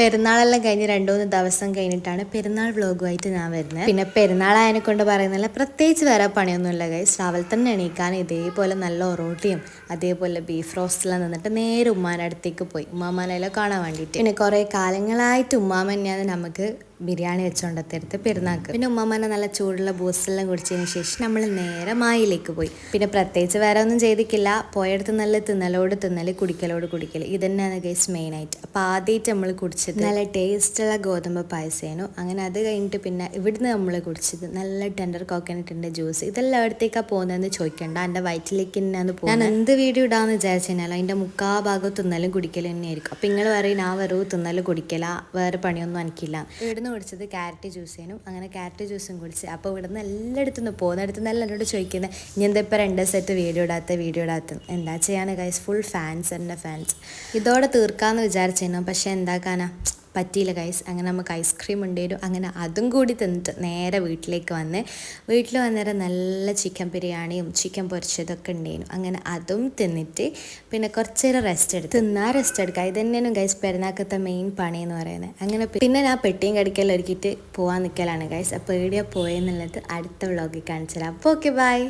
പെരുന്നാളെല്ലാം കഴിഞ്ഞ് 2-3 ദിവസം കഴിഞ്ഞിട്ടാണ് പെരുന്നാൾ വ്ളോഗുമായിട്ട് ഞാൻ വരുന്നത്. പിന്നെ പെരുന്നാളായതിനെ കൊണ്ട് പറയുന്നില്ല, പ്രത്യേകിച്ച് വേറെ പണിയൊന്നുമില്ല ഗൈസ്. രാവിലെ തന്നെ എണീക്കാൻ ഇതേപോലെ നല്ല ഒറോട്ടിയും അതേപോലെ ബീഫ് റോസ്റ്റെല്ലാം നിന്നിട്ട് നേരെ ഉമ്മാൻ്റെ അടുത്തേക്ക് പോയി ഉമ്മാമാനെല്ലാം കാണാൻ വേണ്ടിയിട്ട്. പിന്നെ കുറേ കാലങ്ങളായിട്ട് ഉമ്മാമ തന്നെയാണ് നമുക്ക് ബിരിയാണി വെച്ചുകൊണ്ടെടുത്ത് പെരുന്നാൾക്ക്. പിന്നെ ഉമ്മാമ്മനെ നല്ല ചൂടുള്ള ബൂസ്റ്റെല്ലാം കുടിച്ചതിന് ശേഷം നമ്മൾ നേരെ മായിലേക്ക് പോയി. പിന്നെ പ്രത്യേകിച്ച് വേറെ ഒന്നും ചെയ്തിട്ടില്ല. പോയടുത്ത് നല്ല തിന്നൽ കുടിക്കൽ ഇത് തന്നെയാണ് ഗൈസ് മെയിനായിട്ട്. അപ്പോൾ ആദ്യമായിട്ട് നമ്മൾ കുടിച്ചത് നല്ല ടേസ്റ്റുള്ള ഗോതമ്പ് പായസേനു. അങ്ങനെ അത് കഴിഞ്ഞിട്ട് പിന്നെ ഇവിടുന്ന് നമ്മൾ കുടിച്ചത് നല്ല ടെൻഡർ കോക്കനട്ടിൻ്റെ ജ്യൂസ്. ഇതെല്ലാം എവിടത്തേക്കാണ് പോകുന്നതെന്ന് ചോദിക്കണ്ട, എൻ്റെ വയറ്റിലേക്ക് തന്നെയാണ് പോകുന്നത്. ഞാൻ എന്ത് വീഡിയോ ഇടാമെന്ന് വിചാരിച്ചു കഴിഞ്ഞാൽ അതിൻ്റെ മുക്കാ ഭാഗം തിന്നലും കുടിക്കലും തന്നെയായിരിക്കും. അപ്പോൾ നിങ്ങൾ പറയും ഞാൻ വെറുതെ തിന്നലും കുടിക്കല, വേറെ പണിയൊന്നും എനിക്കില്ല. ഇവിടുന്ന് കുടിച്ചത് ക്യാരറ്റ് ജ്യൂസേനും. അങ്ങനെ ക്യാരറ്റ് ജ്യൂസും കുടിച്ച് അപ്പോൾ ഇവിടുന്ന് എല്ലായിടത്തുനിന്ന് പോകുന്നിടത്തുനിന്ന് എല്ലാം എന്നോട് ചോദിക്കുന്നത് ഇനി എന്താ ഇപ്പോൾ 2 സെറ്റ് വീഡിയോ ഇടാത്ത എന്താ ചെയ്യാൻ ഗൈസ്, ഫുൾ ഫാൻസ് എൻ്റെ ഫാൻസ്. ഇതോടെ തീർക്കാമെന്ന് വിചാരിച്ചിരുന്നു, പക്ഷേ എന്താക്കാനാ പറ്റിയില്ല ഗൈസ്. അങ്ങനെ നമുക്ക് ഐസ്ക്രീം ഉണ്ടായിരുന്നു. അങ്ങനെ അതും കൂടി തിന്നിട്ട് നേരെ വീട്ടിലേക്ക് വീട്ടിൽ വന്നേരം നല്ല ചിക്കൻ ബിരിയാണിയും ചിക്കൻ പൊരിച്ചതൊക്കെ ഉണ്ടായിരുന്നു. അങ്ങനെ അതും തിന്നിട്ട് പിന്നെ കുറച്ച് നേരം റെസ്റ്റ് എടുക്കുക. ഇത് തന്നെയാണ് ഗൈസ് പെരുന്നാക്കത്തെ മെയിൻ പണി എന്ന് പറയുന്നത്. അങ്ങനെ പിന്നെ ഞാൻ പെട്ടിയും കടിക്കൽ ഒരുക്കിയിട്ട് പോകാൻ നിൽക്കലാണ് ഗൈസ്. അപ്പോൾ എവിടെയാണ് പോയെന്നുള്ളത് അടുത്ത വ്ളോഗിൽ കാണിച്ചു തരാം. അപ്പോൾ ഓക്കെ, ബൈ.